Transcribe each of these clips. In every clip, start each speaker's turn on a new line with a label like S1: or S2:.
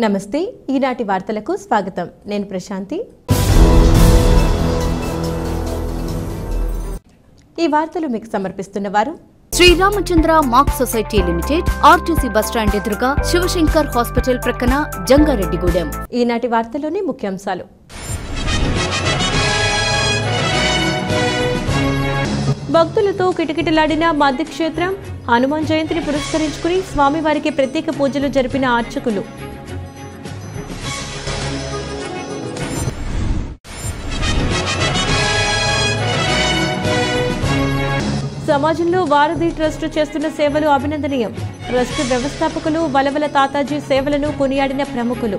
S1: నమస్తే ఈనాటి వార్తలకు స్వాగతం నేను ప్రశాంతి ఈ వార్తలు మీకు సమర్పిస్తున్నవారు
S2: Sri Ramachandra mark society limited RTC bus stand ఎదురుగా శివశంకర్ హాస్పిటల్ ప్రక్కన జంగారెడ్డిగూడెం
S1: ఈనాటి వార్తలోని ముఖ్యాంశాలు భక్తులతో కిటకిటలాడిన మధ్య క్షేత్రం హనుమాన్ జయంతిని పురస్కరించుకుని స్వామివారికి ప్రత్యేక పూజలు జరిపిన అర్చకులు సమాజంలో వారధి ట్రస్ట్ చేస్తున్న సేవలు అభినందనీయం ట్రస్ట్ వ్యవస్థాపకులు వలవల తాతాజీ సేవలను కొనియాడిన ప్రముఖులు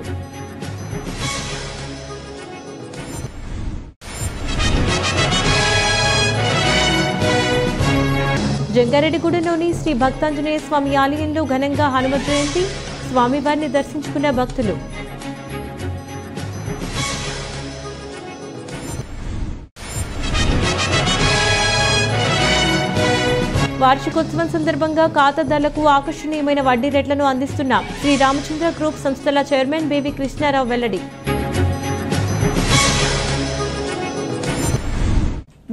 S1: జంగారెడ్డిగూడెంలోని శ్రీ భక్తాంజనేయ స్వామి ఆలయంలో ఘనంగా హనుమ జయంతి స్వామివారిని దర్శించుకున్న భక్తులు వార్షికోత్సవం సందర్భంగా ఖాతాదారులకు ఆకర్షణీయమైన వడ్డీ రేట్లను అందిస్తున్న శ్రీ రామచంద్ర గ్రూప్ సంస్థల చైర్మన్ బేబీ కృష్ణారావు వెల్లడి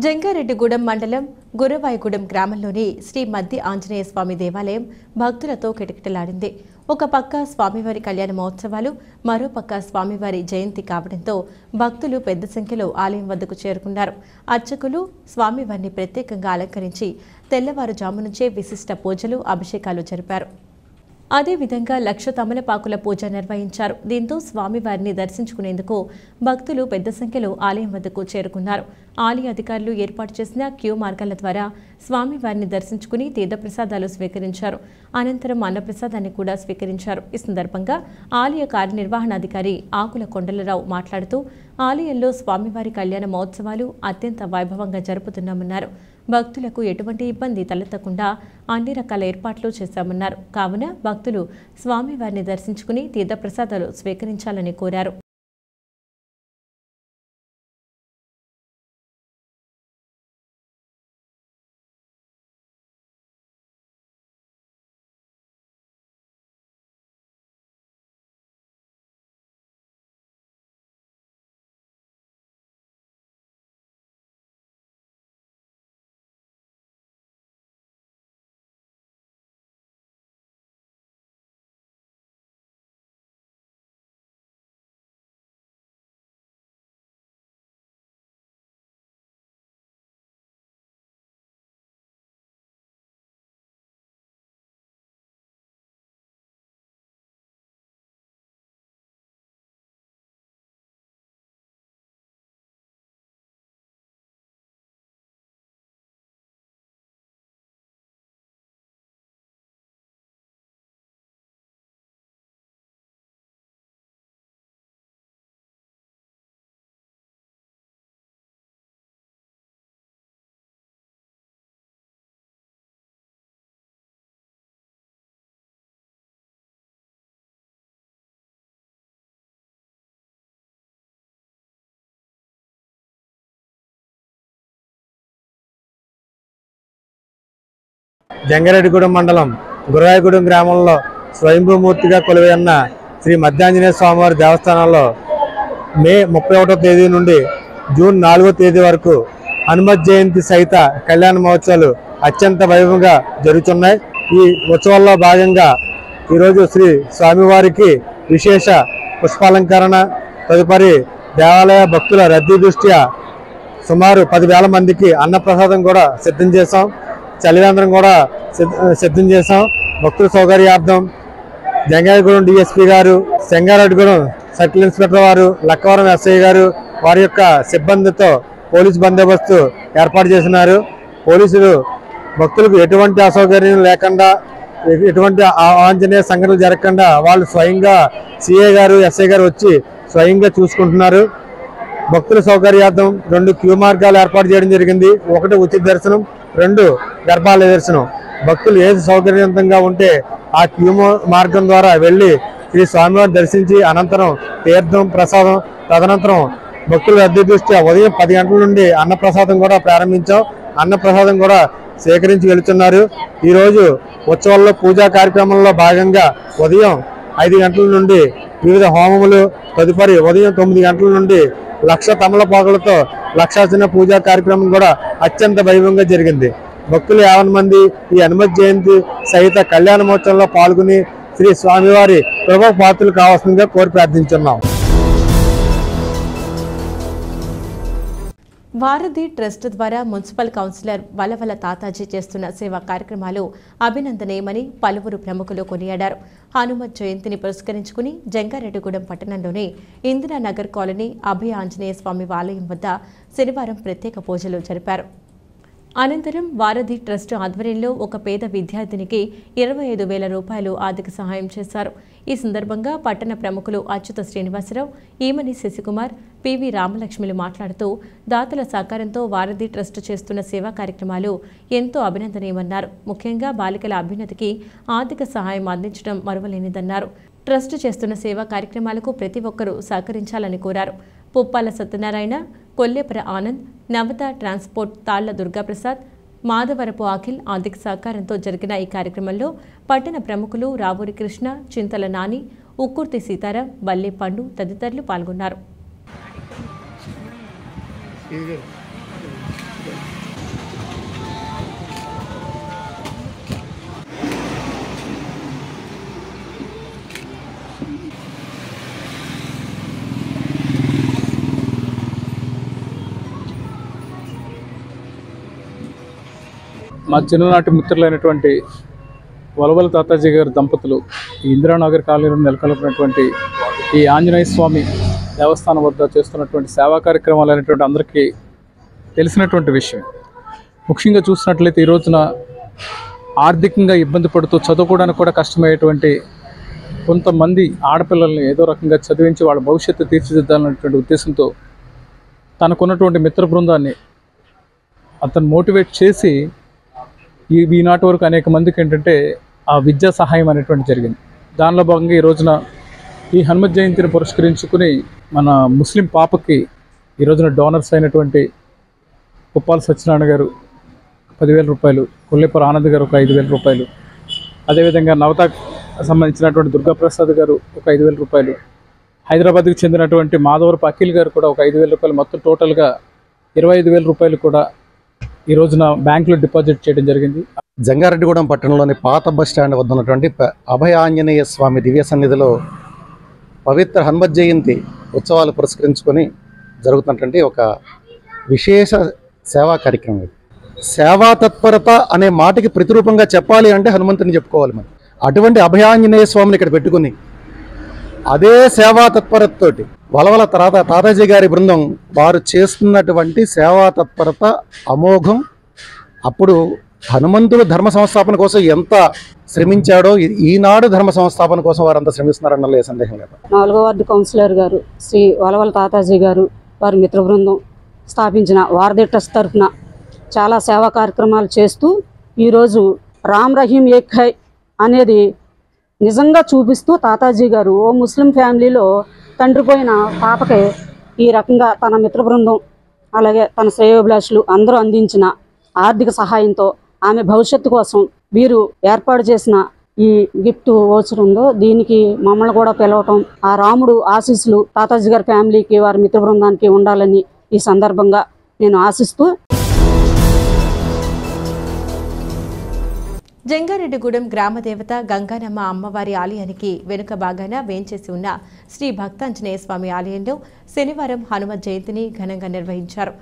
S1: జంగారెడ్డిగూడెం మండలం గురవాయిగూడెం గ్రామంలోని శ్రీ మద్ది ఆంజనేయ స్వామి దేవాలయం భక్తులతో కిటకిటలాడింది. ఒక పక్క స్వామివారి కళ్యాణ మహోత్సవాలు, మరోపక్క స్వామివారి జయంతి కావడంతో భక్తులు పెద్ద సంఖ్యలో ఆలయం వద్దకు చేరుకున్నారు. అర్చకులు స్వామివారిని ప్రత్యేకంగా అలంకరించి తెల్లవారుజాము నుంచే విశిష్ట పూజలు, అభిషేకాలు జరిపారు. అదేవిధంగా 1,00,000 తమలపాకుల పూజ నిర్వహించారు. దీంతో స్వామివారిని దర్శించుకునేందుకు భక్తులు పెద్ద సంఖ్యలో ఆలయం వద్దకు చేరుకున్నారు. ఆలయ అధికారులు ఏర్పాటు చేసిన క్యూ మార్గాల ద్వారా స్వామివారిని దర్శించుకుని తీర్థప్రసాదాలు స్వీకరించారు. అనంతరం అన్నప్రసాదాన్ని కూడా స్వీకరించారు. ఈ సందర్భంగా ఆలయ కార్యనిర్వహణాధికారి ఆకుల కొండలరావు మాట్లాడుతూ ఆలయంలో స్వామివారి కళ్యాణ మహోత్సవాలు అత్యంత వైభవంగా జరుపుతున్నామన్నారు. భక్తులకు ఎటువంటి ఇబ్బంది తలెత్తకుండా అన్ని రకాల ఏర్పాట్లు చేశామన్నారు. కావున భక్తులు స్వామివారిని దర్శించుకుని తీర్థప్రసాదాలు స్వీకరించాలని కోరారు.
S3: జంగారెడ్డిగూడెం మండలం గురవాయిగూడెం గ్రామంలో స్వయంభూమూర్తిగా కొలువైన శ్రీ మధ్యాంజనేయ స్వామివారి దేవస్థానంలో మే 31వ తేదీ నుండి జూన్ 4వ తేదీ వరకు హనుమత్ జయంతి సహిత కళ్యాణ మహోత్సవాలు అత్యంత వైభవంగా జరుగుతున్నాయి. ఈ ఉత్సవాల్లో భాగంగా ఈరోజు శ్రీ స్వామివారికి విశేష పుష్పాలంకరణ, తదుపరి దేవాలయ భక్తుల రద్దీ దృష్ట్యా సుమారు 10,000 మందికి అన్నప్రసాదం కూడా సిద్ధం చేశాం. చలివేంద్రం కూడా సిద్ధం చేశాం. భక్తుల సౌకర్యార్థం జంగారెడ్డిగూడెం డిఎస్పీ గారు, జంగారెడ్డిగూడెం సర్కిల్ ఇన్స్పెక్టర్ వారు, లక్కవరం ఎస్ఐ గారు వారి యొక్క సిబ్బందితో పోలీసు బందోబస్తు ఏర్పాటు చేసినారు. పోలీసులు భక్తులకు ఎటువంటి అసౌకర్యం లేకుండా, ఎటువంటి అవాంఛనీయ సంఘటనలు జరగకుండా వాళ్ళు స్వయంగా సిఐ గారు, ఎస్ఐ గారు వచ్చి స్వయంగా చూసుకుంటున్నారు. భక్తుల సౌకర్యార్థం 2 క్యూ మార్గాలు ఏర్పాటు చేయడం జరిగింది. 1 ఉచిత దర్శనం, 2 గర్భాలయ దర్శనం. భక్తులు ఏది సౌకర్యవంతంగా ఉంటే ఆ క్యూ మార్గం ద్వారా వెళ్ళి శ్రీ స్వామివారిని దర్శించి అనంతరం తీర్థం, ప్రసాదం, తదనంతరం భక్తుల రద్దీ దృష్ట్యా ఉదయం 10 గంటల నుండి అన్నప్రసాదం కూడా ప్రారంభించాం. అన్నప్రసాదం కూడా సేకరించి వెళుతున్నారు. ఈరోజు ఉత్సవాల్లో పూజా కార్యక్రమంలో భాగంగా ఉదయం 5 గంటల నుండి వివిధ హోమములు, తదుపరి ఉదయం 9 గంటల నుండి లక్ష తమలపాకులతో లక్షార్చన పూజా కార్యక్రమం కూడా అత్యంత వైభవంగా జరిగింది. భక్తులు 50 మంది ఈ హనుమత్ జయంతి సహిత కళ్యాణ మహోత్సవంలో పాల్గొని శ్రీ స్వామివారి కృపా పాత్రలు కావాల్సిందిగా కోరి ప్రార్థించున్నాం.
S1: వారధి ట్రస్ట్ ద్వారా మున్సిపల్ కౌన్సిలర్ వలవల తాతాజీ చేస్తున్న సేవా కార్యక్రమాలు అభినందనీయమని పలువురు ప్రముఖులు కొనియాడారు. హనుమత్ జయంతిని పురస్కరించుకుని జంగారెడ్డిగూడెం పట్టణంలోని ఇందిరానగర్ కాలనీ అభయ ఆంజనేయ స్వామి ఆలయం వద్ద శనివారం ప్రత్యేక పూజలు జరిపారు. అనంతరం వారధి ట్రస్ట్ ఆధ్వర్యంలో ఒక పేద విద్యార్థినికి 25,000 రూపాయలు ఆర్థిక సహాయం చేశారు. ఈ సందర్భంగా పట్టణ ప్రముఖులు అచ్యుత శ్రీనివాసరావు, ఈమని శశికుమార్, పివి రామలక్ష్మిలు మాట్లాడుతూ దాతల సహకారంతో వారధి ట్రస్ట్ చేస్తున్న సేవా కార్యక్రమాలు ఎంతో అభినందనీయమన్నారు. ముఖ్యంగా బాలికల అభ్యున్నతికి ఆర్థిక సహాయం అందించడం మరువలేనిదన్నారు. ట్రస్ట్ చేస్తున్న సేవా కార్యక్రమాలకు ప్రతి ఒక్కరూ సహకరించాలని కోరారు. పుప్పాల సత్యనారాయణ, కొల్లేపర ఆనంద్, నవత ట్రాన్స్పోర్ట్ తాళ్ల దుర్గాప్రసాద్, మాధవరపు అఖిల్ ఆర్థిక సహకారంతో జరిగిన ఈ కార్యక్రమంలో పట్టణ ప్రముఖులు రావూరి కృష్ణ, చింతల నాని, ఉక్కుర్తి సీతారాం, బల్లే పండు తదితరులు పాల్గొన్నారు.
S4: మా చిన్ననాటి మిత్రులైనటువంటి వలవల తాతాజీ గారి దంపతులు ఈ ఇందిరానగర్ కాలనీలో నెలకొల్పినటువంటి ఈ ఆంజనేయ స్వామి దేవస్థానం వద్ద చేస్తున్నటువంటి సేవా కార్యక్రమాలు అనేటువంటి అందరికీ తెలిసినటువంటి విషయం. ముఖ్యంగా చూసినట్లయితే ఈ రోజున ఆర్థికంగా ఇబ్బంది పడుతూ చదువుకోవడానికి కూడా కష్టమయ్యేటువంటి కొంతమంది ఆడపిల్లల్ని ఏదో రకంగా చదివించి వాళ్ళ భవిష్యత్తు తీర్చిదిద్దాలనేటువంటి ఉద్దేశంతో తనకున్నటువంటి మిత్ర బృందాన్ని అతను మోటివేట్ చేసి ఈనాటి వరకు అనేక మందికి ఏంటంటే ఆ విద్యా సహాయం అనేటువంటి జరిగింది. దానిలో భాగంగా ఈ రోజున ఈ హనుమత్ జయంతిని పురస్కరించుకుని మన ముస్లిం పాపకి ఈ రోజున డోనర్స్ అయినటువంటి పుప్పాల సత్యనారాయణ గారు 10,000 రూపాయలు, కొల్లేపర ఆనంద్ గారు ఒక 5,000 రూపాయలు, అదేవిధంగా నవతకు సంబంధించినటువంటి దుర్గాప్రసాద్ గారు ఒక 5,000 రూపాయలు, హైదరాబాద్కి చెందినటువంటి మాధవరపు అఖిల్ గారు కూడా ఒక 5,000 రూపాయలు, మొత్తం టోటల్గా 25,000 రూపాయలు కూడా ఈ రోజున బ్యాంకులో డిపాజిట్ చేయడం జరిగింది.
S5: జంగారెడ్డిగూడెం పట్టణంలోని పాత బస్ స్టాండ్ వద్ద ఉన్నటువంటి అభయ ఆంజనేయ స్వామి దివ్య సన్నిధిలో పవిత్ర హనుమత్ జయంతి ఉత్సవాలు పురస్కరించుకొని జరుగుతున్నటువంటి ఒక విశేష సేవా కార్యక్రమం ఇది. సేవా తత్పరత అనే మాటకి ప్రతిరూపంగా చెప్పాలి అంటే హనుమంతుని చెప్పుకోవాలి. మనం అటువంటి అభయ ఆంజనేయ స్వామిని ఇక్కడ పెట్టుకుని అదే సేవా తత్పరతతోటి వలవల తాతాజీ గారి బృందం వారు చేస్తున్నటువంటి సేవా తత్పరత అమోఘం. అప్పుడు హనుమంతుడు ధర్మ సంస్థాపన కోసం ఎంత శ్రమించాడో ఈనాడు ధర్మ సంస్థాపన కోసం వారు అంత శ్రమిస్తున్నారన్న సందేహం లేదు.
S6: 4వ వార్డు కౌన్సిలర్ గారు శ్రీ వలవల తాతాజీ గారు వారి మిత్ర బృందం స్థాపించిన వారధి ట్రస్ట్ తరఫున చాలా సేవా కార్యక్రమాలు చేస్తూ ఈరోజు రామ్ రహీం ఏక్ హై అనేది నిజంగా చూపిస్తూ తాతాజీ గారు ఓ ముస్లిం ఫ్యామిలీలో తండ్రి పోయిన పాపకే ఈ రకంగా తన మిత్ర బృందం అలాగే తన శ్రేయోభిలాషులు అందరూ అందించిన ఆర్థిక సహాయంతో ఆమె భవిష్యత్తు కోసం వీరు ఏర్పాటు చేసిన ఈ గిఫ్ట్ వోచర్ ఉందో దీనికి మమ్మల్ని కూడా పిలవటం, ఆ రాముడు ఆశీస్సులు తాతాజీ గారి ఫ్యామిలీకి వారి మిత్ర బృందానికి ఉండాలని ఈ సందర్భంగా నేను ఆశిస్తూ
S1: జంగారెడ్డిగూడెం గ్రామదేవత గంగానమ్మ అమ్మవారి ఆలయానికి వెనుక భాగాన వేంచేసి ఉన్న శ్రీ భక్తాంజనేయ స్వామి ఆలయంలో శనివారం హనుమత్ జయంతిని ఘనంగా నిర్వహించారు.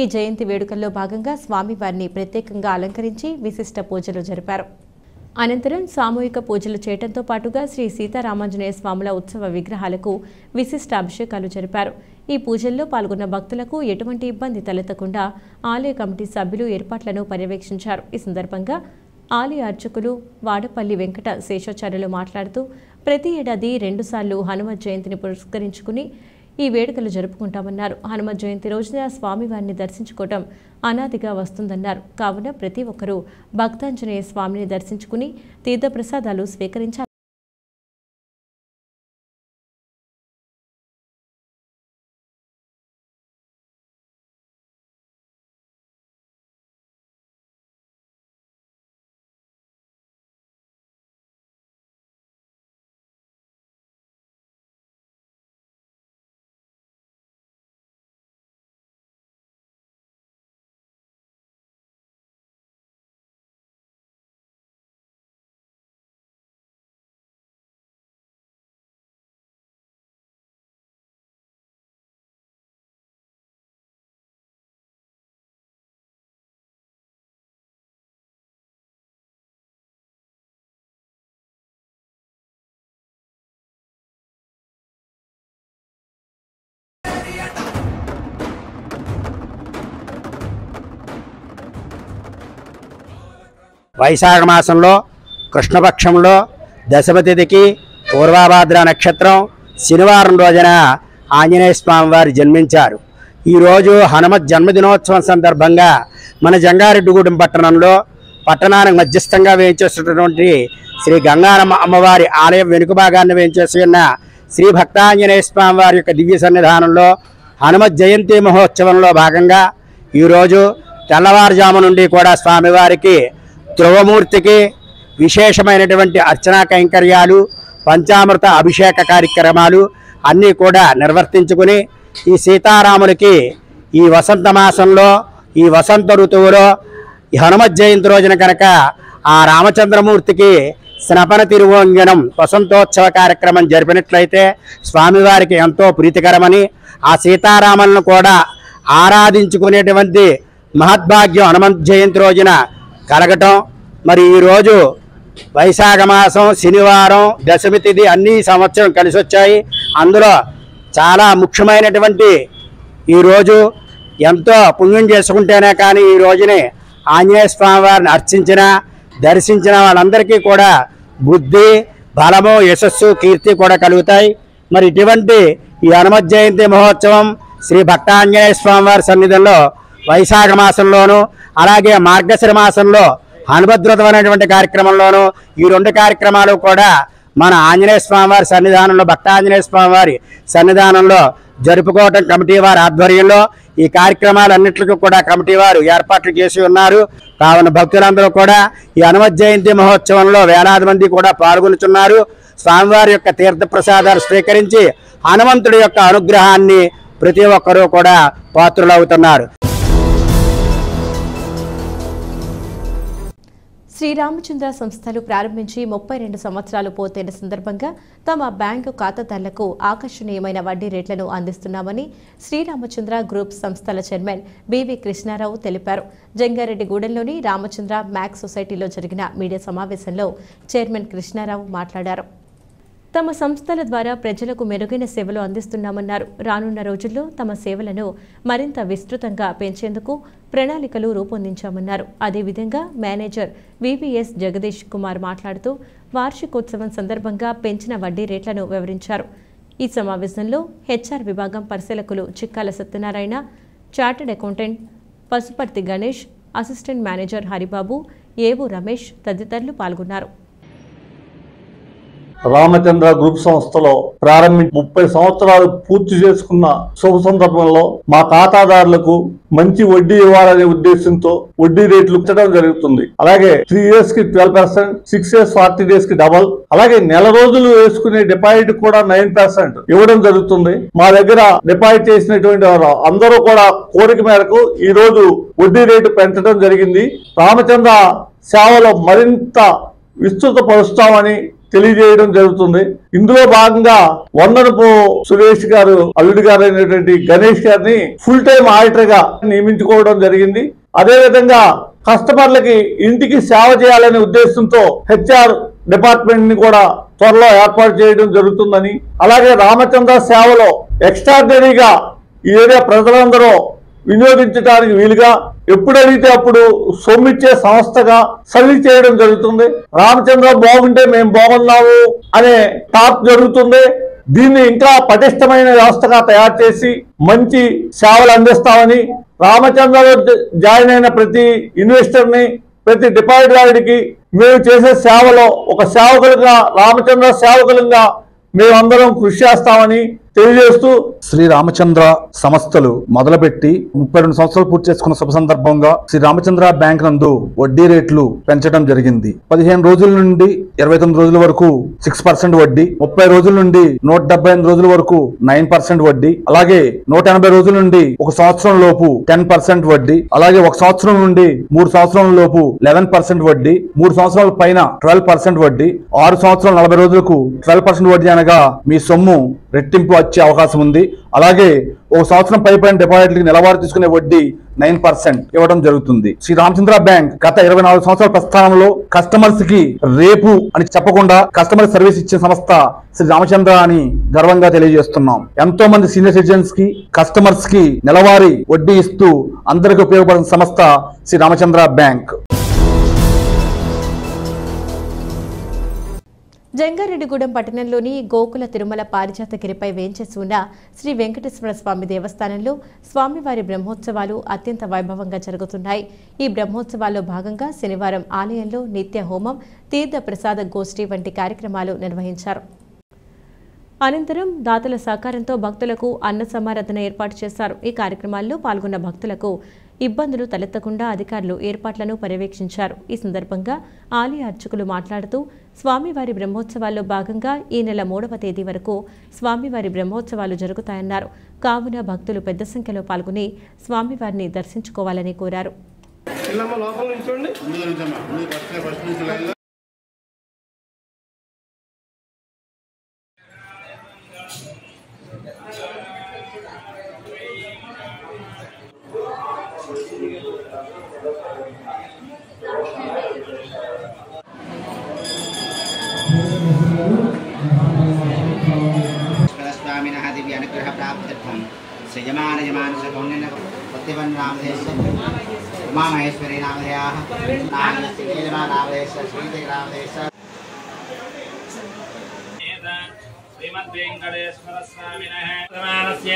S1: ఈ జయంతి వేడుకల్లో భాగంగా స్వామివారిని ప్రత్యేకంగా అలంకరించి విశిష్ట పూజలు జరిపారు. అనంతరం సామూహిక పూజలు చేయడంతో పాటుగా శ్రీ సీతారామాంజనేయ స్వాముల ఉత్సవ విగ్రహాలకు విశిష్ట అభిషేకాలు జరిపారు. ఈ పూజల్లో పాల్గొన్న భక్తులకు ఎటువంటి ఇబ్బంది తలెత్తకుండా ఆలయ కమిటీ సభ్యులు ఏర్పాట్లను పర్యవేక్షించారు. ఈ సందర్భంగా ఆలయ అర్చకులు వాడపల్లి వెంకట శేషాచార్యులు మాట్లాడుతూ ప్రతి ఏడాది 2 సార్లు హనుమత్ జయంతిని పురస్కరించుకుని ఈ వేడుకలు జరుపుకుంటామన్నారు. హనుమత్ జయంతి రోజున స్వామివారిని దర్శించుకోవడం అనాదిగా వస్తుందన్నారు. కావున ప్రతి ఒక్కరూ భక్తాంజనేయ స్వామిని దర్శించుకుని తీర్థప్రసాదాలు స్వీకరించారు.
S7: వైశాఖ మాసంలో కృష్ణపక్షంలో దశమి తిథికి పూర్వభాద్ర నక్షత్రం శనివారం రోజున ఆంజనేయ స్వామి వారు జన్మించారు. ఈరోజు హనుమత్ జన్మదినోత్సవం సందర్భంగా మన జంగారెడ్డిగూడెం పట్టణానికి మధ్యస్థంగా వేయించేస్తున్నటువంటి శ్రీ గంగారమ్మ అమ్మవారి ఆలయం వెనుక భాగాన్ని వేయించేసి ఉన్న శ్రీ భక్తాంజనేయ స్వామి వారి యొక్క దివ్య సన్నిధానంలో హనుమత్ జయంతి మహోత్సవంలో భాగంగా ఈరోజు తెల్లవారుజాము నుండి కూడా స్వామివారికి ధ్రువమూర్తికి విశేషమైనటువంటి అర్చనా కైంకర్యాలు పంచామృత అభిషేక కార్యక్రమాలు అన్నీ కూడా నిర్వర్తించుకుని ఈ సీతారాములకి ఈ వసంత మాసంలో ఈ వసంత ఋతువులో ఈ హనుమత్ జయంతి రోజున కనుక ఆ రామచంద్రమూర్తికి స్నపన తిరువోంగనం వసంతోత్సవ కార్యక్రమం జరిపినట్లయితే స్వామివారికి ఎంతో ప్రీతికరమని ఆ సీతారాములను కూడా ఆరాధించుకునేటువంటి మహద్భాగ్యం హనుమత్ జయంతి రోజున కలగటం. మరి ఈరోజు వైశాఖ మాసం శనివారం దశమి తిథి అన్ని సంవత్సరం కలిసి వచ్చాయి. అందులో చాలా ముఖ్యమైనటువంటి ఈరోజు ఎంతో పుణ్యం చేసుకుంటేనే కానీ ఈ రోజుని ఆంజనేయ స్వామి వారిని అర్చించిన దర్శించిన వాళ్ళందరికీ కూడా బుద్ధి బలము యశస్సు కీర్తి కూడా కలుగుతాయి. మరి ఇటువంటి ఈ హనుమత్ జయంతి మహోత్సవం శ్రీ భక్తాంజనేయ స్వామి వారి సన్నిధిలో వైశాఖ మాసంలోను అలాగే మార్గశిర మాసంలో హనుమద్వ్రతం అనేటువంటి కార్యక్రమంలోనూ ఈ రెండు కార్యక్రమాలు కూడా మన ఆంజనేయ స్వామి వారి సన్నిధానంలో భక్తాంజనేయ స్వామి వారి సన్నిధానంలో జరుపుకోవటం కమిటీ వారి ఆధ్వర్యంలో ఈ కార్యక్రమాలన్నింటికి కూడా కమిటీ వారు ఏర్పాట్లు చేసి ఉన్నారు. కావున భక్తులందరూ కూడా ఈ హనుమత్ జయంతి మహోత్సవంలో వేలాది మంది కూడా పాల్గొనుచున్నారు. స్వామివారి యొక్క తీర్థప్రసాదాలు స్వీకరించి హనుమంతుడి యొక్క అనుగ్రహాన్ని ప్రతి ఒక్కరూ కూడా పాత్రులవుతున్నారు.
S1: శ్రీరామచంద్ర సంస్థలు ప్రారంభించి 32 సంవత్సరాలు పూర్తయిన సందర్భంగా తమ బ్యాంకు ఖాతాదారులకు ఆకర్షణీయమైన వడ్డీ రేట్లను అందిస్తున్నామని శ్రీరామచంద్ర గ్రూప్ సంస్థల చైర్మన్ బివి కృష్ణారావు తెలిపారు. జంగారెడ్డిగూడెంలోని రామచంద్ర మ్యాక్స్ సొసైటీలో జరిగిన మీడియా సమావేశంలో చైర్మన్ కృష్ణారావు మాట్లాడారు. తమ సంస్థల ద్వారా ప్రజలకు మెరుగైన సేవలు అందిస్తున్నామన్నారు. రానున్న రోజుల్లో తమ సేవలను మరింత విస్తృతంగా పెంచేందుకు ప్రణాళికలు రూపొందించామన్నారు. అదేవిధంగా మేనేజర్ వివిఎస్ జగదీష్ కుమార్ మాట్లాడుతూ వార్షికోత్సవం సందర్భంగా పెంచిన వడ్డీ రేట్లను వివరించారు. ఈ సమావేశంలో హెచ్ఆర్ విభాగం పరిశీలకులు Chikkala Satyanarayana, chartered accountant Pasuparthi Ganesh, assistant manager Haribabu, ఏవో రమేష్ తదితరులు పాల్గొన్నారు.
S8: రామచంద్ర గ్రూప్ సంస్థలో ప్రారంభించి 30 సంవత్సరాలు పూర్తి చేసుకున్న శుభ సందర్భంలో మా ఖాతాదారులకు మంచి వడ్డీ ఇవ్వాలనే ఉద్దేశంతో వడ్డీ రేట్లు ఇచ్చడం జరుగుతుంది. అలాగే 3 years కి 12%, 6 years 40 days కి డబల్, అలాగే నెల రోజులు వేసుకునే డిపాజిట్ కూడా 9% ఇవ్వడం జరుగుతుంది. మా దగ్గర డిపాజిట్ చేసినటువంటి వారు అందరూ కూడా కోరిక మేరకు ఈ రోజు వడ్డీ రేటు పెంచడం జరిగింది. రామచంద్ర సేవలో మరింత విస్తృతపరుస్తామని తెలియజేయడం జరుగుతుంది. ఇందులో భాగంగా వందనపు సురేష్ గారు అల్లుడి గారు అయినటువంటి గణేష్ గారిని ఫుల్ టైం ఆడిటర్ గా నియమించుకోవడం జరిగింది. అదే విధంగా కస్టమర్లకి ఇంటికి సేవ చేయాలనే ఉద్దేశంతో హెచ్ఆర్ డిపార్ట్మెంట్ ని కూడా త్వరలో ఏర్పాటు చేయడం జరుగుతుందని, అలాగే రామచంద్ర సేవలో ఎక్స్ట్రాడినరీగా ఈ ఏరియా ప్రజలందరూ వినియోగించడానికి వీలుగా ఎప్పుడైతే అప్పుడు సొమ్మిచ్చే సంస్థగా సర్వీస్ చేయడం జరుగుతుంది. రామచంద్ర బాగుంటే మేము బాగున్నాము అనే టాక్ జరుగుతుంది. దీన్ని ఇంకా పటిష్టమైన వ్యవస్థగా తయారు చేసి మంచి సేవలు అందిస్తామని, రామచంద్రలో జాయిన్ అయిన ప్రతి ఇన్వెస్టర్ ని ప్రతి డిపాజిట్ దారుడికి మేము చేసే సేవలో ఒక సేవకులుగా రామచంద్ర సేవకులుగా మేమందరం కృషి చేస్తామని తెలియజేస్తూ
S9: శ్రీ రామచంద్ర సంస్థలు మొదలుపెట్టి 32 సంవత్సరాలు పూర్తి చేసుకున్న శుభ సందర్భంగా శ్రీ రామచంద్ర బ్యాంక్ నందు వడ్డీ రేట్లు పెంచడం జరిగింది. 15 రోజుల నుండి 29 రోజుల వరకు 6% వడ్డీ, 30 రోజుల నుండి 178 రోజుల వరకు 9% వడ్డీ, అలాగే 180 రోజుల నుండి 1 సంవత్సరం లోపు 10% వడ్డీ, అలాగే 1 సంవత్సరం నుండి 3 సంవత్సరాల లోపు 11% వడ్డీ, 3 సంవత్సరాల పైన 12% వడ్డీ, 6 సంవత్సరాల 40 రోజులకు 12% వడ్డీ అనగా మీ సొమ్ము రెట్టింపు వచ్చే అవకాశం ఉంది. అలాగే 1 సంవత్సరం పైపైన డిపాజిట్లకి నెలవారీ తీసుకునే వడ్డీ 9% ఇవ్వడం జరుగుతుంది. శ్రీ రామచంద్ర బ్యాంక్ గత 24 సంవత్సరాల ప్రస్థానంలో కస్టమర్స్ కి రేపు అని చెప్పకుండా కస్టమర్ సర్వీస్ ఇచ్చే సంస్థ శ్రీ రామచంద్ర అని గర్వంగా తెలియజేస్తున్నాం. ఎంతో మంది సీనియర్ సిటిజన్స్ కి కస్టమర్స్ కి నెలవారీ వడ్డీ ఇస్తూ అందరికీ ఉపయోగపడిన సంస్థ శ్రీ రామచంద్ర బ్యాంక్.
S1: జంగారెడ్డిగూడెం పట్టణంలోని గోకుల తిరుమల పారిజాతగిరిపై వేంచేసి ఉన్న శ్రీ వెంకటేశ్వర స్వామి దేవస్థానంలో స్వామివారి బ్రహ్మోత్సవాలు అత్యంత వైభవంగా జరుగుతున్నాయి. ఈ బ్రహ్మోత్సవాల్లో భాగంగా శనివారం ఆలయంలో నిత్య హోమం, తీర్థ ప్రసాద గోష్ఠి వంటి కార్యక్రమాలు నిర్వహించారు. అనంతరం దాతల సహకారంతో భక్తులకు అన్న సమారాధన ఏర్పాటు చేశారు. ఈ కార్యక్రమాల్లో పాల్గొన్న భక్తులకు ఇబ్బందులు తలెత్తకుండా అధికారులు ఏర్పాట్లను పర్యవేక్షించారు. ఈ సందర్భంగా ఆలయ అర్చకులు మాట్లాడుతూ స్వామివారి బ్రహ్మోత్సవాల్లో భాగంగా ఈ నెల 3వ తేదీ వరకు స్వామివారి బ్రహ్మోత్సవాలు జరుగుతాయన్నారు. కావున భక్తులు పెద్ద సంఖ్యలో పాల్గొని స్వామివారిని దర్శించుకోవాలని కోరారు.
S10: स्वामिनः दिव्य अनुग्रह प्राप्त्यर्थं श्रीयमान सौन्य प्रतिवन नामधेय उमा महेश्वरी नामधेयाः श्रीदेवी नामधेय श्रीमद्वेंकटेश्वर स्वामिनः प्रमाणस्य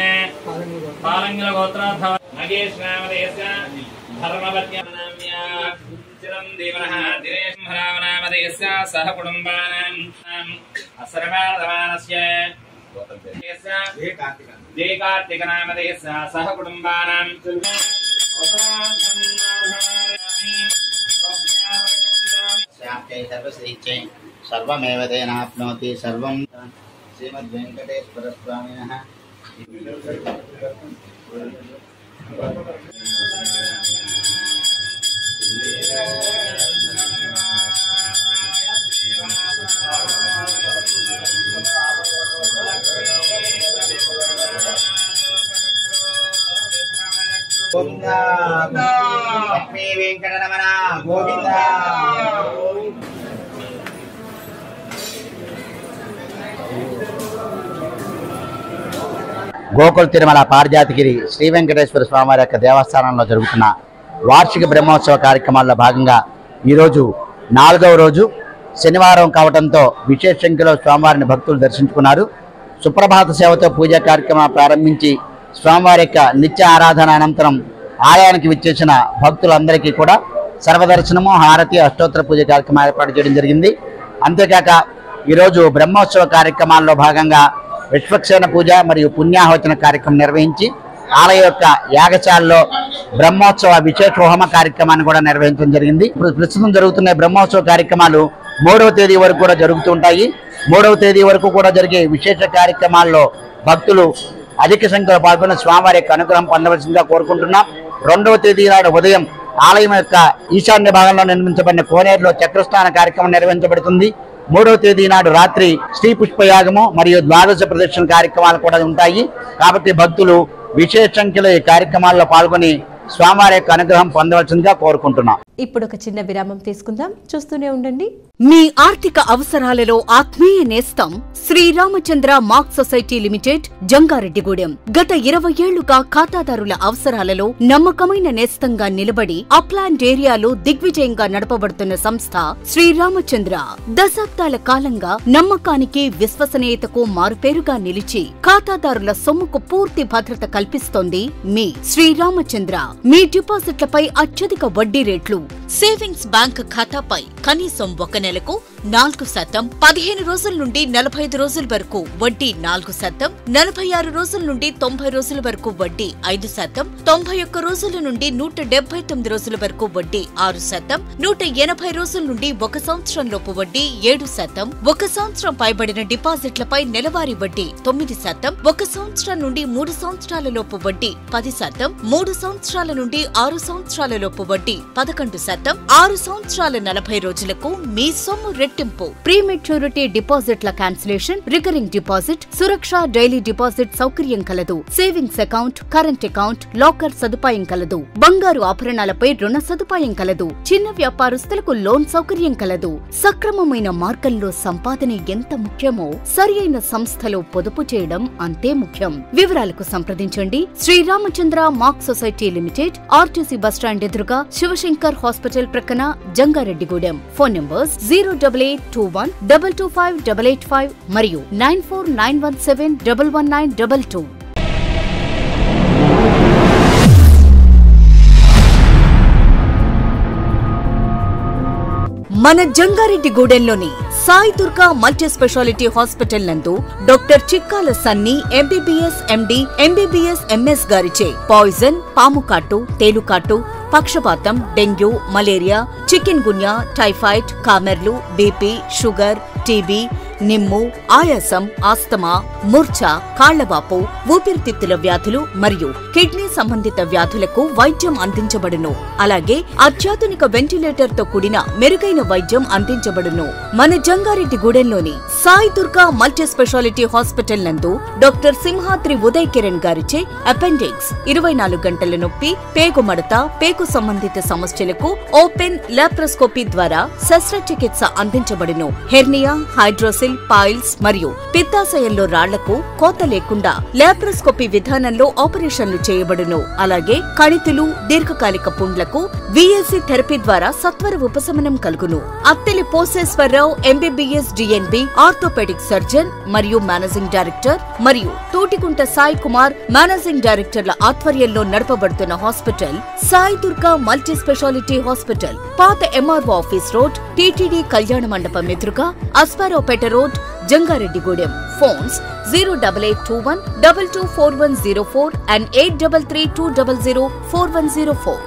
S10: पालंगल गोत्राधव नगेश नामधेयस्य धर्मपत्न्या चिरंजीवनः दिनेश नामधेयस्य सह कुटुंबानां असर्वाधमानस्य जय कार्तिक नामधेयस्य सह कुटुंबानां सर्वसिद्धि सर्वमेव तेनाप्नोति सर्वं श्रीमद्वेंकटेश्वर स्वामिनः गोविंदा लक्ष्मी वेंकटरमण गोविंदा గోకుల తిరుమల పారిజాతగిరి శ్రీ వెంకటేశ్వర స్వామివారి యొక్క దేవస్థానంలో జరుగుతున్న వార్షిక బ్రహ్మోత్సవ కార్యక్రమాల్లో భాగంగా ఈరోజు 4వ రోజు శనివారం కావడంతో విశేష సంఖ్యలో స్వామివారిని భక్తులు దర్శించుకున్నారు. సుప్రభాత సేవతో పూజా కార్యక్రమం ప్రారంభించి స్వామివారి యొక్క నిత్య ఆరాధన అనంతరం ఆలయానికి విచ్చేసిన భక్తులందరికీ కూడా సర్వదర్శనము, హారతి, అష్టోత్తర పూజ కార్యక్రమం ఏర్పాటు చేయడం జరిగింది. అంతేకాక ఈరోజు బ్రహ్మోత్సవ కార్యక్రమాల్లో భాగంగా విశ్వక్సేన పూజ మరియు పుణ్యాహవచన కార్యక్రమం నిర్వహించి ఆలయ యొక్క యాగశాలలో బ్రహ్మోత్సవ విశేష హోమ కార్యక్రమాన్ని కూడా నిర్వహించడం జరిగింది. ప్రస్తుతం జరుగుతున్న బ్రహ్మోత్సవ కార్యక్రమాలు 3వ తేదీ వరకు కూడా జరుగుతుంటాయి. 3వ తేదీ వరకు కూడా జరిగే విశేష కార్యక్రమాల్లో భక్తులు అధిక సంఖ్యలో పాల్గొని స్వామివారి యొక్క అనుగ్రహం పొందవలసిందిగా కోరుకుంటున్నాం. 2వ తేదీ నాడు ఉదయం ఆలయం యొక్క ఈశాన్య భాగంలో నిర్మించబడిన కోనేరులో చక్రస్నాన కార్యక్రమం నిర్వహించబడుతుంది. 3వ తేదీ నాడు రాత్రి శ్రీ పుష్పయాగము మరియు ద్వాదశ ప్రదక్షిణ కార్యక్రమాలు కూడా ఉంటాయి. కాబట్టి భక్తులు విశేష సంఖ్యలో ఈ కార్యక్రమాల్లో పాల్గొని స్వామివారి యొక్క అనుగ్రహం పొందవలసిందిగా కోరుకుంటున్నాం.
S1: ఇప్పుడు ఒక చిన్న విరామం తీసుకుందాం. చూస్తూనే ఉండండి.
S2: మీ ఆర్థిక అవసరాలలో ఆత్మీయ నేస్తం Sriramachandra mark society limited, Jangareddygudem. గత 20 ఏళ్లుగా ఖాతాదారుల అవసరాలలో నమ్మకమైన నేస్తంగా నిలబడి అప్లాండ్ ఏరియాలో దిగ్విజయంగా నడపబడుతున్న సంస్థ శ్రీరామచంద్ర. దశాబ్దాల కాలంగా నమ్మకానికి, విశ్వసనీయతకు మారుపేరుగా నిలిచి ఖాతాదారుల సొమ్ముకు పూర్తి భద్రత కల్పిస్తోంది మీ శ్రీరామచంద్ర. మీ డిపాజిట్లపై అత్యధిక వడ్డీ రేట్లు, సేవింగ్స్ బ్యాంక్ ఖాతాపై కనీసం 1 నెలకు 4%, 15 రోజుల నుండి 45 రోజుల వరకు వడ్డీ 4%, 46 రోజుల నుండి 90 రోజుల వరకు వడ్డీ 5%, 91 రోజుల నుండి 179 రోజుల వరకు వడ్డీ 6%, 180 రోజుల నుండి 1 సంవత్సరం లోపు వడ్డీ 7%, 1 సంవత్సరం పైబడిన డిపాజిట్లపై నెలవారీ వడ్డీ 9%, 1 సంవత్సరం నుండి 3 సంవత్సరాల లోపు వడ్డీ 10%, 3 సంవత్సరాల నుండి 6 సంవత్సరాల లోపు వడ్డీ 11%, 6 సంవత్సరాల 40 రోజులకు మీ సొమ్ము రెట్టింపు. ప్రీమెచ్యూరిటీ డిపాజిట్ల క్యాన్సిలేషన్, రికరింగ్ డిపాజిట్, సురక్ష డైలీ డిపాజిట్ సౌకర్యం కలదు. Savings account, current account, locker సదుపాయం కలదు. బంగారు ఆభరణాలపై రుణ సదుపాయం కలదు. చిన్న వ్యాపారస్తులకు లోన్ సౌకర్యం కలదు. సక్రమమైన మార్గంలో సంపాదన ఎంత ముఖ్యమో సరియైన సంస్థలో పొదుపు చేయడం అంతే ముఖ్యం. వివరాలకు సంప్రదించండి. Sriramachandra mark society limited, RTC bus stand ఎదురుగా, శివశంకర్ హాస్పిటల్ ప్రక్కన, జంగారెడ్డిగూడెం. ఫోన్ నంబర్స్ 08821225885 మరియు 9491711922. మన జంగారెడ్డిగూడెంలోని Sai Durga multi speciality hospital నందు doctor Chikkala Sunny MBBS MD MBBS MS గారిచే పాయిజన్, పాముకాటు, తేలుకాటు, పక్షపాతం, dengue, malaria, chikungunya, typhoid, కామెర్లు, బీపీ, షుగర్, టీబీ, నిమ్ము, ఆయాసం, ఆస్తమా, మూర్ఛ, కాళ్లవాపు, ఊపిరితిత్తుల వ్యాధులు మరియు కిడ్నీ సంబంధిత వ్యాధులకు వైద్యం అందించబడును. అలాగే అత్యాధునిక వెంటిలేటర్ తో కూడిన మెరుగైన వైద్యం అందించబడును. మన జంగారెడ్డిగూడెంలోని Sai Durga multi speciality hospital నందు డాక్టర్ సింహాద్రి ఉదయ్ కిరణ్ గారిచే అపెండిక్స్, 24 గంటల నొప్పి, పేగు మడత, పేగు సంబంధిత సమస్యలకు ఓపెన్ లాప్రోస్కోపీ ద్వారా శస్త్రచికిత్స అందించబడును. హెర్నియా, హైడ్రోసిల్, పాయిల్స్ మరియు పిత్తాశయంలో రాళ్లకు కోత లేకుండా లాప్రోస్కోపీ విధానంలో ఆపరేషన్లు చేయబడును. అలాగే కణితులు, దీర్ఘకాలిక పుండ్లకు విఎల్సి థెరపీ ద్వారా సత్వర ఉపశమనం కలుగును. Atteli Poseswararao MBBS DNB orthopaedic surgeon మరియు మేనేజింగ్ డైరెక్టర్ మరియు తోటికుంట సాయి కుమార్ మేనేజింగ్ డైరెక్టర్ల ఆధ్వర్యంలో నడపబడుతున్న hospital Sai Durga multi speciality hospital, పాత ఎంఆర్ఓ ఆఫీస్ రోడ్, టీటీడీ కళ్యాణ మండపం ఎదురుగా, Asparaopeta road, Jangareddygudem. Phones 08821224104 and 8332004104.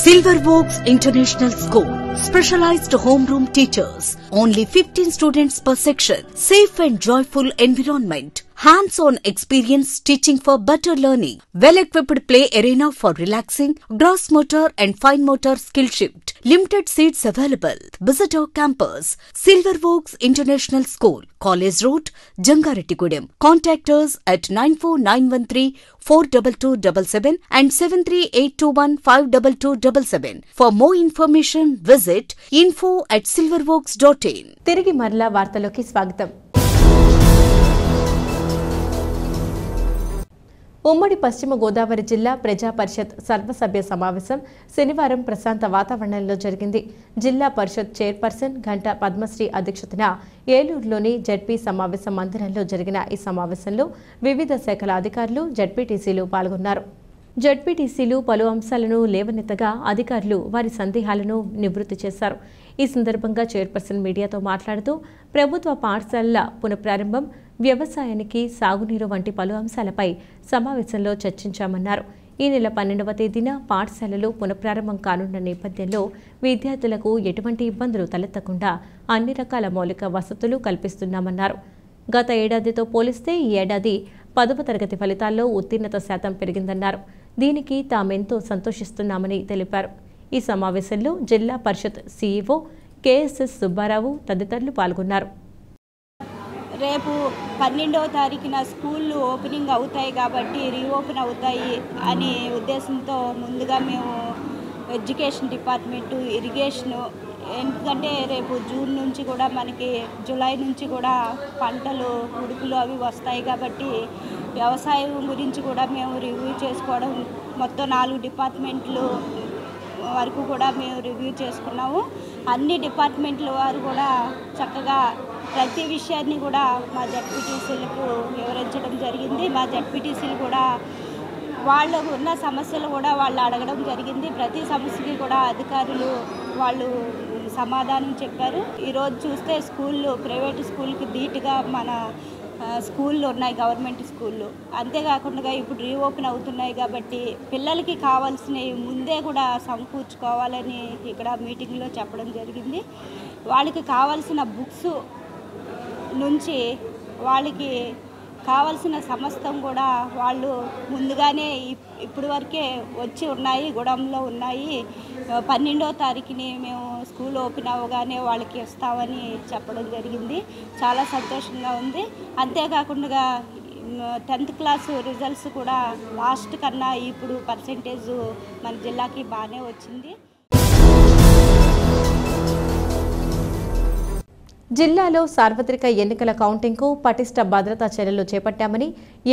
S2: Silver Oaks International School. Specialized homeroom teachers. Only 15 students per section. Safe and joyful environment. Hands-on experience teaching for better learning. Well-equipped play arena for relaxing, gross motor and fine motor skill shift. Limited seats available. Visit our campus. Silver Oaks International School. College Road, Jangarettigudem. Contact us at 94913-42277 and 73821-52277. For more information, visit info@silveroaks.in.
S1: తిరిగి మరలా వార్తలోకి స్వాగతం. ఉమ్మడి పశ్చిమ గోదావరి జిల్లా ప్రజా పరిషత్ సర్వసభ్య సమావేశం శనివారం ప్రశాంత వాతావరణంలో జరిగింది. జిల్లా పరిషత్ చైర్పర్సన్ గంట పద్మశ్రీ అధ్యక్షతన ఏలూరులోని జడ్పీ సమావేశ మందిరంలో జరిగిన ఈ సమావేశంలో వివిధ శాఖల అధికారులు, జడ్పీటీసీలు పాల్గొన్నారు. జడ్పీటీసీలు పలు అంశాలను లేవనెత్తగా అధికారులు వారి సందేహాలను నివృత్తి చేశారు. ఈ సందర్భంగా చైర్పర్సన్ మీడియాతో మాట్లాడుతూ ప్రభుత్వ పాఠశాలల పునఃప్రారంభం, వ్యవసాయానికి సాగునీరు వంటి పలు అంశాలపై సమావేశంలో చర్చించామన్నారు. ఈ నెల 12వ తేదీన పాఠశాలలు పునఃప్రారంభం కానున్న నేపథ్యంలో విద్యార్థులకు ఎటువంటి ఇబ్బందులు తలెత్తకుండా అన్ని రకాల మౌలిక వసతులు కల్పిస్తున్నామన్నారు. గత ఏడాదితో పోలిస్తే ఈ ఏడాది 10వ తరగతి ఫలితాల్లో ఉత్తీర్ణత శాతం పెరిగిందన్నారు. దీనికి తామెంతో సంతోషిస్తున్నామని తెలిపారు. ఈ సమావేశంలో జిల్లా పరిషత్ సీఈఓ కేఎస్ఎస్ సుబ్బారావు తదితరులు పాల్గొన్నారు.
S11: రేపు 12వ తారీఖున స్కూళ్ళు ఓపెనింగ్ అవుతాయి కాబట్టి రీఓపెన్ అవుతాయి అనే ఉద్దేశంతో ముందుగా మేము ఎడ్యుకేషన్ డిపార్ట్మెంటు, ఇరిగేషను, ఎందుకంటే రేపు జూన్ నుంచి కూడా మనకి జూలై నుంచి కూడా పంటలు, ఉడుకులు అవి వస్తాయి కాబట్టి వ్యవసాయం గురించి కూడా మేము రివ్యూ చేసుకోవడం, మొత్తం 4 డిపార్ట్మెంట్లు వరకు కూడా మేము రివ్యూ చేసుకున్నాము. అన్ని డిపార్ట్మెంట్ల వారు కూడా చక్కగా ప్రతి విషయాన్ని కూడా మా జడ్పీటీసీలకు వివరించడం జరిగింది. మా జడ్పీటీసీలు కూడా వాళ్ళకు ఉన్న సమస్యలు కూడా వాళ్ళు అడగడం జరిగింది. ప్రతి సమస్యకి కూడా అధికారులు వాళ్ళు సమాధానం చెప్పారు. ఈరోజు చూస్తే స్కూళ్ళు, ప్రైవేటు స్కూల్కి ధీటుగా మన స్కూళ్ళు ఉన్నాయి, గవర్నమెంట్ స్కూళ్ళు. అంతేకాకుండా ఇప్పుడు రీఓపెన్ అవుతున్నాయి కాబట్టి పిల్లలకి కావాల్సినవి ముందే కూడా సమకూర్చుకోవాలని ఇక్కడ మీటింగ్లో చెప్పడం జరిగింది. వాళ్ళకి కావాల్సిన బుక్స్ నుంచి వాళ్ళకి కావాల్సిన సమస్తం కూడా వాళ్ళు ముందుగానే ఇప్పుడు వరకే వచ్చి ఉన్నాయి, గుడంలో ఉన్నాయి. 12వ తారీఖుని మేము స్కూల్ ఓపెన్ అవ్వగానే వాళ్ళకి ఇస్తామని చెప్పడం జరిగింది. చాలా సంతోషంగా ఉంది. అంతేకాకుండా 10th క్లాసు రిజల్ట్స్ కూడా లాస్ట్ కన్నా ఇప్పుడు పర్సెంటేజ్ మన జిల్లాకి బాగానే వచ్చింది.
S1: జిల్లాలో సార్వత్రిక ఎన్నికల కౌంటింగ్కు పటిష్ట భద్రతా చర్యలు చేపట్టామని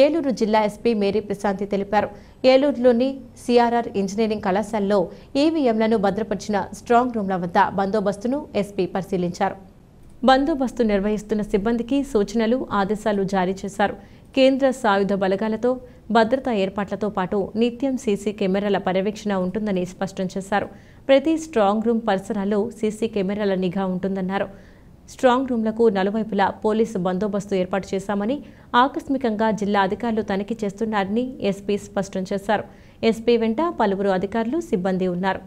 S1: ఏలూరు జిల్లా ఎస్పీ మేరీ ప్రశాంతి తెలిపారు. ఏలూరులోని సిఆర్ఆర్ ఇంజనీరింగ్ కళాశాలలో ఈవీఎంలను భద్రపరిచిన స్ట్రాంగ్ రూమ్ల వద్ద బందోబస్తును ఎస్పీ పరిశీలించారు. బందోబస్తు నిర్వహిస్తున్న సిబ్బందికి సూచనలు, ఆదేశాలు జారీ చేశారు. కేంద్ర సాయుధ బలగాలతో భద్రతా ఏర్పాట్లతో పాటు నిత్యం సీసీ కెమెరాల పర్యవేక్షణ ఉంటుందని స్పష్టం చేశారు. ప్రతి స్ట్రాంగ్ రూమ్ పరిసరాల్లో సీసీ కెమెరాల నిఘా ఉంటుందన్నారు. స్ట్రాంగ్ రూమ్లకు నలువైపులా పోలీసు బందోబస్తు ఏర్పాటు చేశామని, ఆకస్మికంగా జిల్లా అధికారులు తనిఖీ చేస్తున్నారని ఎస్పీ స్పష్టం చేశారు. ఎస్పీ వెంట పలువురు అధికారులు, సిబ్బంది ఉన్నారు.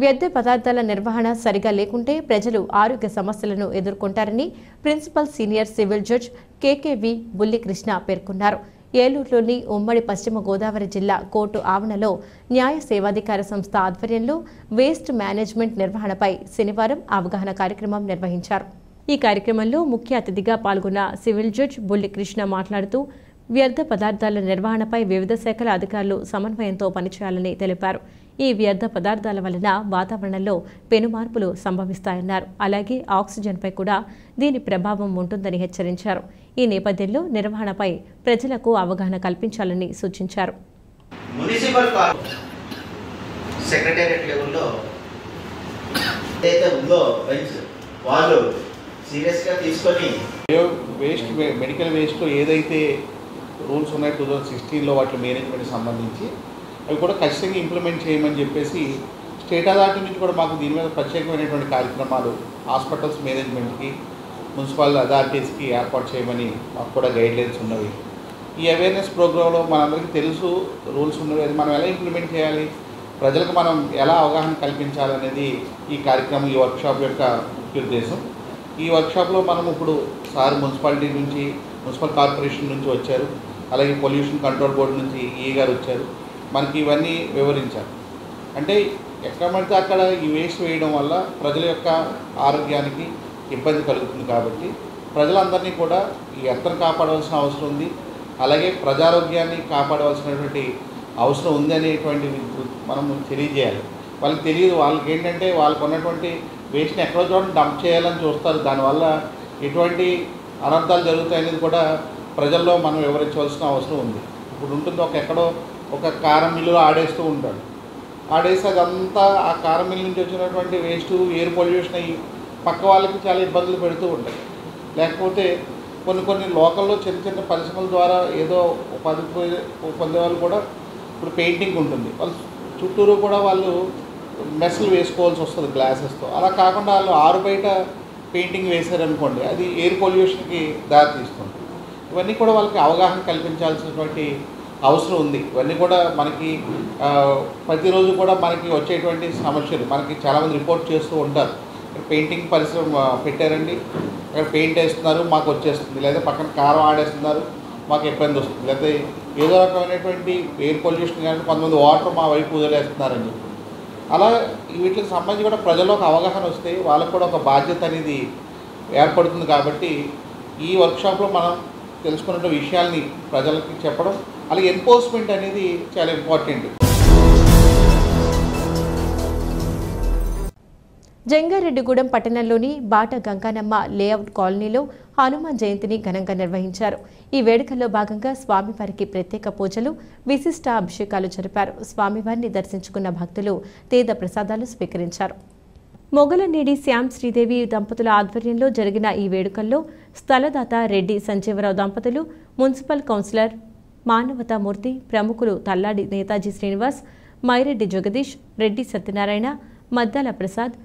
S1: వ్యర్థ పదార్థాల నిర్వహణ సరిగా లేకుంటే ప్రజలు ఆరోగ్య సమస్యలను ఎదుర్కొంటారని principal senior civil judge KKV Bullikrishna పేర్కొన్నారు. ఏలూరులోని ఉమ్మడి పశ్చిమ గోదావరి జిల్లా కోర్టు ఆవరణలో న్యాయ సేవాధికార సంస్థ ఆధ్వర్యంలో వేస్ట్ మేనేజ్మెంట్ నిర్వహణపై శనివారం అవగాహన కార్యక్రమం నిర్వహించారు. ఈ కార్యక్రమంలో ముఖ్య అతిథిగా పాల్గొన్న సివిల్ జడ్జ్ బుల్లికృష్ణ మాట్లాడుతూ వ్యర్థ పదార్థాల నిర్వహణపై వివిధ శాఖల అధికారులు సమన్వయంతో పనిచేయాలని తెలిపారు. ఈ వ్యర్థ పదార్థాల వలన వాతావరణంలో పెనుమార్పులు సంభవిస్తాయన్నారు. అలాగే ఆక్సిజన్పై కూడా దీని ప్రభావం ఉంటుందని హెచ్చరించారు. ఈ నేపథ్యంలో నిర్వహణపై ప్రజలకు అవగాహన కల్పించాలని సూచించారు.
S12: మున్సిపల్ సెక్రటేరియట్ లెవెల్లో ఏదైతే ఉందో వాళ్ళు సీరియస్గా తీసుకొని
S13: వేస్ట్ మెడికల్ వేస్ట్లో ఏదైతే రూల్స్ ఉన్నాయి 2016లో వాటి మేనేజ్మెంట్కి సంబంధించి అవి కూడా ఖచ్చితంగా ఇంప్లిమెంట్ చేయమని చెప్పేసి స్టేట్ అథారిటీ నుంచి కూడా మాకు దీని మీద ప్రత్యేకమైనటువంటి కార్యక్రమాలు హాస్పిటల్స్ మేనేజ్మెంట్కి, మున్సిపల్ అథారిటీస్కి ఏర్పాటు చేయమని మాకు కూడా గైడ్లైన్స్ ఉన్నవి. ఈ అవేర్నెస్ ప్రోగ్రాంలో మనందరికీ తెలుసు రూల్స్ ఉన్నవి, అది మనం ఎలా ఇంప్లిమెంట్ చేయాలి, ప్రజలకు మనం ఎలా అవగాహన కల్పించాలనేది ఈ కార్యక్రమం, ఈ వర్క్షాప్ యొక్క ముఖ్య ఉద్దేశం. ఈ వర్క్షాప్లో మనం ఇప్పుడు సార్ మున్సిపాలిటీ నుంచి, మున్సిపల్ కార్పొరేషన్ నుంచి వచ్చారు, అలాగే పొల్యూషన్ కంట్రోల్ బోర్డు నుంచి ఈ గారు వచ్చారు, మనకి ఇవన్నీ వివరించారు. అంటే ఎక్కడ పడితే అక్కడ ఈ వేస్ట్ వేయడం వల్ల ప్రజల యొక్క ఆరోగ్యానికి ఇబ్బంది కలుగుతుంది. కాబట్టి ప్రజలందరినీ కూడా ఈ ఎత్తను కాపాడవలసిన అవసరం ఉంది, అలాగే ప్రజారోగ్యాన్ని కాపాడవలసినటువంటి అవసరం ఉంది అనేటువంటి మనం తెలియజేయాలి. వాళ్ళకి తెలియదు, వాళ్ళకి ఏంటంటే వాళ్ళకు ఉన్నటువంటి వేస్ట్ని ఎక్కడో చోట డంప్ చేయాలని చూస్తారు, దానివల్ల ఎటువంటి అనర్థాలు జరుగుతాయనేది కూడా ప్రజల్లో మనం వివరించవలసిన అవసరం ఉంది. ఇప్పుడు ఉంటుంది ఎక్కడో ఒక కారం మిల్లులో ఆడేస్తూ ఉంటాడు, ఆడేసి అదంతా ఆ కారం మిల్లు నుంచి వచ్చినటువంటి వేస్ట్ ఎయిర్ పొల్యూషన్ అయ్యి పక్క వాళ్ళకి చాలా ఇబ్బందులు పెడుతూ ఉంటాయి. లేకపోతే కొన్ని లోకల్లో చిన్న చిన్న పరిశ్రమల ద్వారా ఏదో ఉపాధి పొందే వాళ్ళు కూడా ఇప్పుడు పెయింటింగ్ ఉంటుంది, వాళ్ళు చుట్టూరు కూడా వాళ్ళు మెస్లు వేసుకోవాల్సి వస్తుంది గ్లాసెస్తో. అలా కాకుండా వాళ్ళు ఆరు బయట పెయింటింగ్ వేశారనుకోండి, అది ఎయిర్ పొల్యూషన్కి దారితీస్తుంది. ఇవన్నీ కూడా వాళ్ళకి అవగాహన కల్పించాల్సినటువంటి అవసరం ఉంది. ఇవన్నీ కూడా మనకి ప్రతిరోజు కూడా మనకి వచ్చేటువంటి సమస్యలు మనకి చాలామంది రిపోర్ట్ చేస్తూ ఉంటారు. పెయింటింగ్ పరిశ్రమ పెట్టారండి, అక్కడ పెయింట్ వేస్తున్నారు మాకు వచ్చేస్తుంది, లేదా పక్కన కారం ఆడేస్తున్నారు మాకు ఇబ్బంది వస్తుంది, లేకపోతే ఏదో రకమైనటువంటి ఎయిర్ పొల్యూషన్ కానీ కొంతమంది వాటర్ మా వైపు వదిలేస్తున్నారని చెప్పి. అలా వీటికి సంబంధించి కూడా ప్రజలకు అవగాహన వస్తే వాళ్ళకు కూడా ఒక బాధ్యత అనేది ఏర్పడుతుంది. కాబట్టి ఈ వర్క్షాప్లో మనం తెలుసుకున్న విషయాల్ని ప్రజలకి చెప్పడం, అలాగే ఎన్ఫోర్స్మెంట్ అనేది చాలా ఇంపార్టెంట్.
S1: జంగారెడ్డిగూడెం పట్టణంలోని బాట గంగానమ్మ లేఅవుట్ కాలనీలో హనుమాన్ జయంతిని ఘనంగా నిర్వహించారు. ఈ వేడుకల్లో భాగంగా స్వామివారికి ప్రత్యేక పూజలు, విశిష్ట అభిషేకాలు జరిపారు. స్వామివారిని దర్శించుకున్న భక్తులు తీర్థ ప్రసాదాలు స్వీకరించారు. మొగలనేడి శ్యామ్ శ్రీదేవి దంపతుల ఆధ్వర్యంలో జరిగిన ఈ వేడుకల్లో స్థలదాత రెడ్డి సంజీవరావు దంపతులు, మున్సిపల్ కౌన్సిలర్ మానవతామూర్తి, ప్రముఖులు తల్లాడి నేతాజీ శ్రీనివాస్, మైరెడ్డి జగదీష్, రెడ్డి సత్యనారాయణ, మద్దాల ప్రసాద్,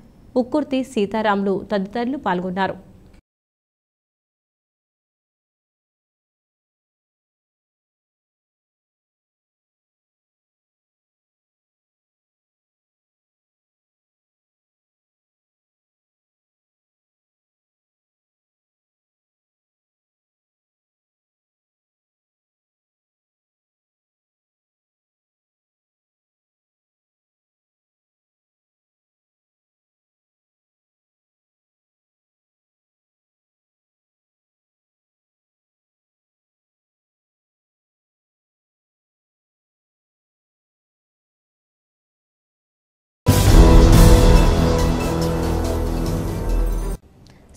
S1: ఉక్కుర్తి సీతారాములు తదితరులు పాల్గొన్నారు.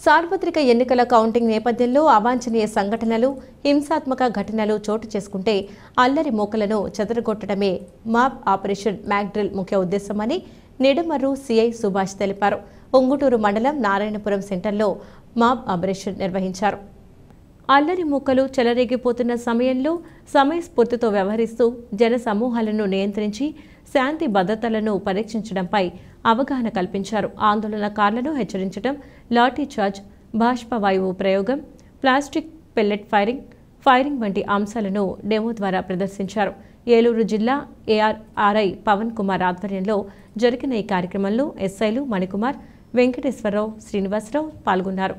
S1: సార్వత్రిక ఎన్నికల కౌంటింగ్ నేపథ్యంలో అవాంఛనీయ సంఘటనలు, హింసాత్మక ఘటనలు చోటు చేసుకుంటే అల్లరి మూకలను చెదరగొట్టడమే మాబ్ ఆపరేషన్ మ్యాక్డ్రిల్ ముఖ్య ఉద్దేశమని నిడమర్రు సిఐ సుభాష్ తెలిపారు. ఉంగుటూరు మండలం నారాయణపురం సెంటర్లో మాబ్ ఆపరేషన్ నిర్వహించారు. అల్లరి మూకలు చెలరేగిపోతున్న సమయంలో సమయస్ఫూర్తితో వ్యవహరిస్తూ జన సమూహాలను నియంత్రించి శాంతి భద్రతలను పరీక్షించడంపై అవగాహన కల్పించారు. ఆందోళనకారులను హెచ్చరించడం, లాఠీ చార్జ్, బాష్పవాయువు ప్రయోగం, ప్లాస్టిక్ పెల్లెట్ ఫైరింగ్ వంటి అంశాలను డెమో ద్వారా ప్రదర్శించారు. ఏలూరు జిల్లా ఏఆర్ఆర్ఐ పవన్ కుమార్ ఆధ్వర్యంలో జరిగిన ఈ కార్యక్రమంలో ఎస్ఐలు మణికుమార్, వెంకటేశ్వరరావు, శ్రీనివాసరావు పాల్గొన్నారు.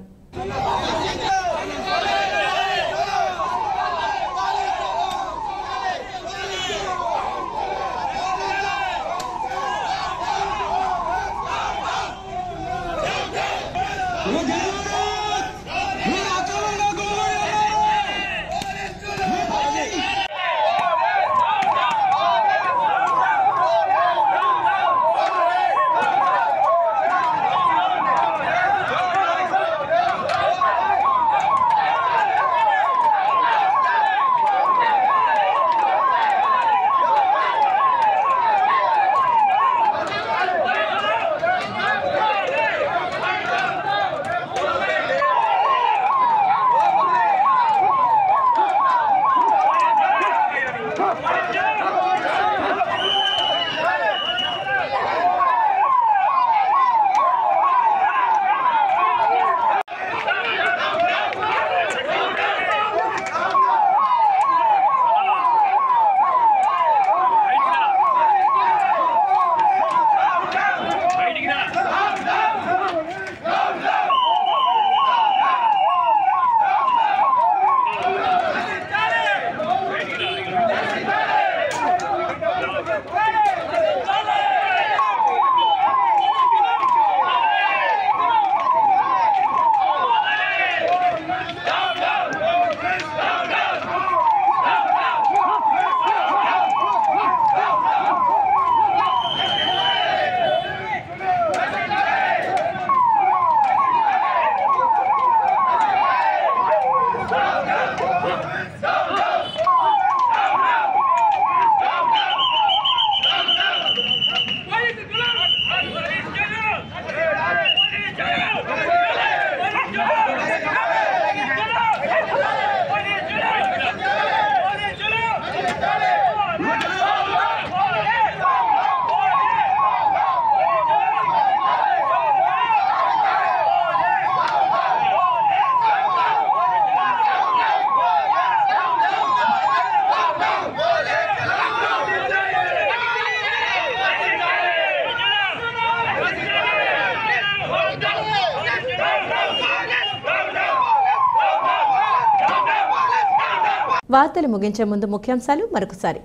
S1: వార్తలు ముగించే ముందు ముఖ్యాంశాలు మరొకసారి.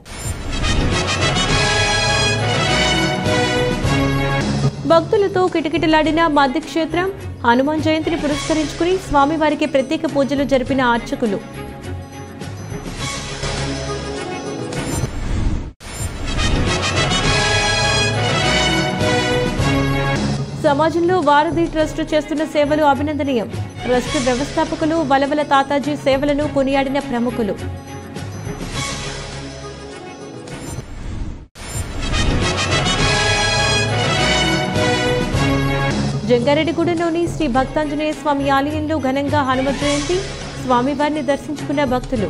S1: భక్తులతో కిటకిటలాడిన మధ్య క్షేత్రం. హనుమాన్ జయంతిని పురస్కరించుకుని స్వామివారికి ప్రత్యేక పూజలు జరిపిన అర్చకులు. సమాజంలో వారధి ట్రస్ట్ చేస్తున్న సేవలు అభినందనీయం. ట్రస్ట్ వ్యవస్థాపకులు వలవల తాతాజీ సేవలను కొనియాడిన ప్రముఖులు. జంగారెడ్డిగూడెంలోని శ్రీ భక్తాంజనేయ స్వామి ఆలయంలో ఘనంగా హనుమ జయంతి. స్వామివారిని దర్శించుకున్న భక్తులు.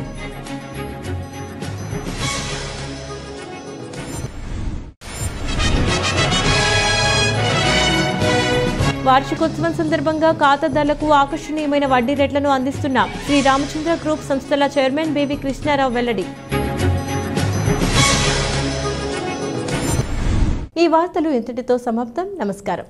S1: వార్షికోత్సవం సందర్భంగా ఖాతాదారులకు ఆకర్షణీయమైన వడ్డీ రేట్లను అందిస్తున్న శ్రీ రామచంద్ర గ్రూప్ సంస్థల చైర్మన్ బీవీ కృష్ణారావు వెల్లడి. ఈ వార్తలు ఇంతటితో సమాప్తం. నమస్కారం.